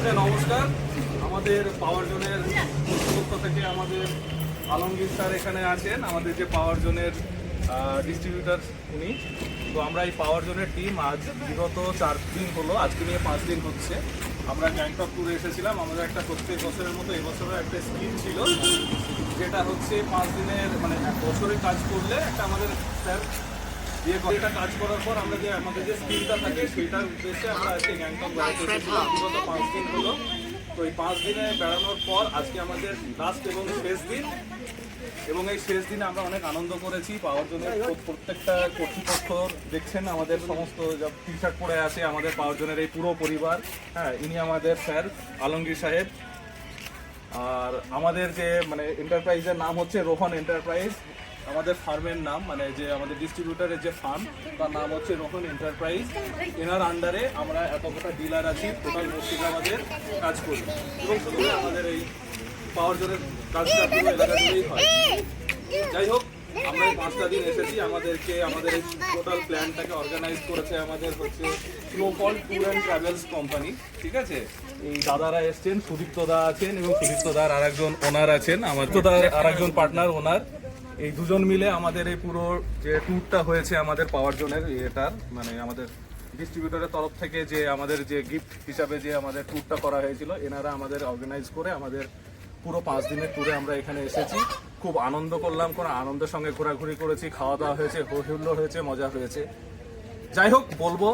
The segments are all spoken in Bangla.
সকলকে নমস্কার। আমাদের পাওয়ার জোনের পক্ষ থেকে আমাদের আলমগীর স্যার এখানে আছেন, আমাদের যে পাওয়ার জোনের ডিস্ট্রিবিউটার উনি। তো আমরা এই পাওয়ার জোনের টিম আজ বিগত 4 দিন হলো, আজকে নিয়ে 5 দিন হচ্ছে। আমরা গ্যাংটক ট্যুরে এসেছিলাম। আমাদের একটা প্রত্যেক বছরের মতো এবছরও একটা স্কিম ছিল, যেটা হচ্ছে 5 দিনের মানে 1 বছরে কাজ করলে একটা আমাদের স্যার এটা কাজ করার পর আমরা যে আমাদের যে স্কিমটা থাকে সেটার উদ্দেশ্যে আমরা আজকে গ্যাংটক বেড়াতে এসেছিলাম বিগত 5 দিন হলো। তো এই 5 দিনে বেড়ানোর পর আজকে আমাদের লাস্ট এবং শেষ দিন, এবং এই শেষ দিনে আমরা অনেক আনন্দ করেছি। পাওয়ার জন্য প্রত্যেকটা কর্তৃপক্ষ দেখছেন, আমাদের সমস্ত যা টি শার্ট পরে আছে আমাদের পাওয়ার জনের এই পুরো পরিবার। হ্যাঁ, ইনি আমাদের স্যার আলমগীর সাহেব। আর আমাদের যে মানে এন্টারপ্রাইজের নাম হচ্ছে রোহন এন্টারপ্রাইজ। আমাদের ফার্মের নাম মানে যে আমাদের ডিস্ট্রিবিউটারের যে ফার্ম তার নাম হচ্ছে রোহন এন্টারপ্রাইজ। এনার আন্ডারে আমরা এতটা ডিলার আছি, টোটাল মুর্শিদাবাদের কাজ করি, এবং শুধু আমাদের এই পাওয়ার জোরের কাজটা পুরো এলাকা জুড়েই হয়। যাই হোক, আমরা এই 5টা দিন এসেছি। আমাদেরকে আমাদের এই টোটাল প্ল্যানটাকে অর্গানাইজ করেছে আমাদের হচ্ছে snowfall tour and travels company. ঠিক আছে, এই দাদারা এসছেন, সুদীপ্ত দা আছেন এবং সুদীপ্ত দার আর একজন ওনার আছেন, আমার তো তার আর একজন পার্টনার ওনার। এই দুজন মিলে আমাদের এই পুরো যে ট্যুরটা হয়েছে আমাদের পাওয়ার জোনের এটার মানে আমাদের ডিস্ট্রিবিউটরের তরফ থেকে যে আমাদের যে গিফট হিসাবে যে আমাদের ট্যুরটা করা হয়েছিল, এনারা আমাদের অর্গানাইজ করে আমাদের পুরো 5 দিনের ট্যুরে আমরা এখানে এসেছি। খুব আনন্দ করলাম, কোনো আনন্দের সঙ্গে ঘোরাঘুরি করেছি, খাওয়া দাওয়া হয়েছে, হই হুল্লোড় হয়েছে, মজা হয়েছে। যাই হোক, বলবো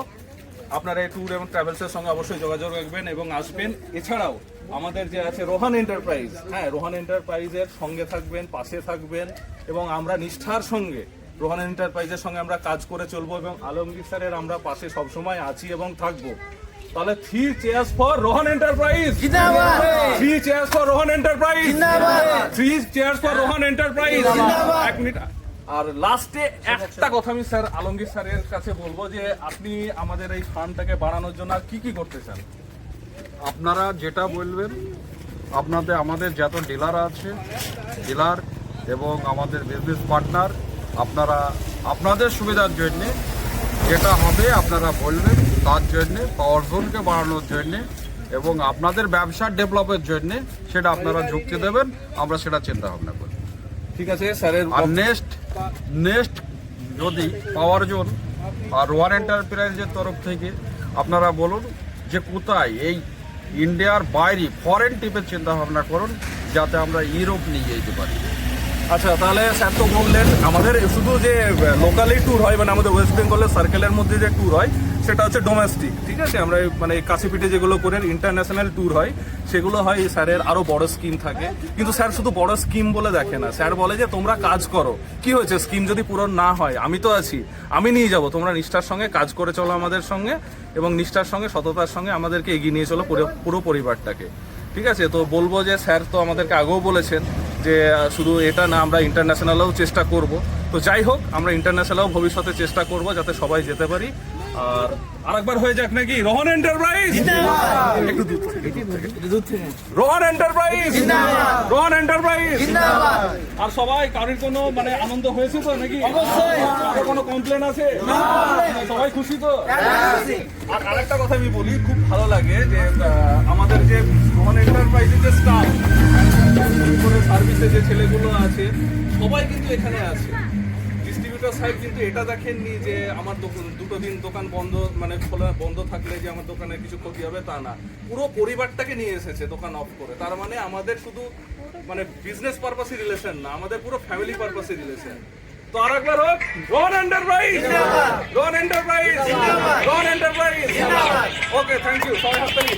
আপনারা এই ট্যুর এবং ট্রাভেলসের সঙ্গে অবশ্যই যোগাযোগ রাখবেন এবং আসবেন। এছাড়াও আমাদের যে আছে রোহন এন্টারপ্রাইজ, হ্যাঁ, রোহন এন্টারপ্রাইজের সঙ্গে থাকবেন, পাশে থাকবেন, এবং আমরা নিষ্ঠার সঙ্গে রোহন এন্টারপ্রাইজের সঙ্গে আমরা কাজ করে চলবো, এবং আলমগীর স্যারের আমরা পাশে সবসময় আছি এবং থাকবো। তাহলে 3 cheers for Rohan enterprise, 3 cheers for Rohan enterprise, 3 cheers for Rohan enterprise. 1 minute. আর লাস্টে একটা কথা আমি স্যার আলমগীর স্যারের কাছে বলবো যে আপনি আমাদের এই ফান্ডটাকে বাড়ানোর জন্য আর কি কি করতে চান? আপনারা যেটা বলবেন, আমাদের যত ডিলার আছে, ডিলার এবং আমাদের বিজনেস পার্টনার, আপনারা আপনাদের সুবিধার জন্যে যেটা হবে আপনারা বলবেন, তার জন্যে পাওয়ার জোনকে বাড়ানোর জন্যে এবং আপনাদের ব্যবসার ডেভেলপের জন্যে সেটা আপনারা যুক্তি দেবেন, আমরা সেটা চিন্তা ভাবনা করি। ঠিক আছে স্যারের। আর নেক্সট যদি পাওয়ার জোন আর রোহন এন্টারপ্রাইজের তরফ থেকে আপনারা বলুন যে কোথায় এই ইন্ডিয়ার বাইরে ফরেন ট্রিপের চিন্তা ভাবনা করুন, যাতে আমরা ইউরোপ নিয়ে যেতে পারি। আচ্ছা, তাহলে স্যার তো বললেন আমাদের শুধু যে লোকালি ট্যুর হয় মানে আমাদের ওয়েস্ট বেঙ্গলের সার্কেলের মধ্যে যে ট্যুর হয় সেটা হচ্ছে ডোমেস্টিক। ঠিক আছে, আমরা মানে কাছেপিঠে যেগুলো করেন ইন্টারন্যাশনাল ট্যুর হয় সেগুলো হয়। স্যারের আরও বড় স্কিম থাকে, কিন্তু স্যার শুধু বড় স্কিম বলে দেখে না। স্যার বলে যে তোমরা কাজ করো, কি হয়েছে স্কিম যদি পূরণ না হয় আমি তো আছি, আমি নিয়ে যাব, তোমরা নিষ্ঠার সঙ্গে কাজ করে চলো আমাদের সঙ্গে, এবং নিষ্ঠার সঙ্গে সততার সঙ্গে আমাদেরকে এগিয়ে নিয়ে চলো পুরো পরিবারটাকে। ঠিক আছে, তো বলবো যে স্যার তো আমাদেরকে আগেও বলেছেন যে শুধু এটা না, আমরা ইন্টারন্যাশনালেও চেষ্টা করব। তো যাই হোক, আমরা ইন্টারন্যাশনালেও ভবিষ্যতে চেষ্টা করব যাতে সবাই যেতে পারি। আর আরেকবার হয়ে যাক নাকি, রোহন এন্টারপ্রাইজ, একটু দূর থেকে রোহন এন্টারপ্রাইজ, রোহন এন্টারপ্রাইজ। আর সবাই কারোর কোনো মানে আনন্দ হয়েছে তো নাকি? অবশ্যই। আর কোনো কমপ্লেন আছে? সবাই খুশি তো? আর আরেকটা কথা আমি বলি, খুব ভালো লাগে যে আমাদের যে রোহন এন্টারপ্রাইজের যে স্টাফ করে সার্ভিসে যে ছেলেগুলো আছে সবাই কিন্তু এখানে আছে। ডিস্ট্রিবিউটর সাহেব কিন্তু এটা দেখেননি যে আমার 2 দিন দোকান বন্ধ মানে খোলা বন্ধ থাকলে যে আমার দোকানে কিছু ক্ষতি হবে, তা না। পুরো পরিবারটাকে নিয়ে এসেছে দোকান অফ করে। তার মানে আমাদের শুধু মানে বিজনেস পারপাসে রিলেশন না, আমাদের পুরো ফ্যামিলি পারপাসে রিলেশন। তো আরেকবার হোক, Rohan Enterprise, Rohan Enterprise, Rohan Enterprise. Okay, thank you, সবাই হাততালি।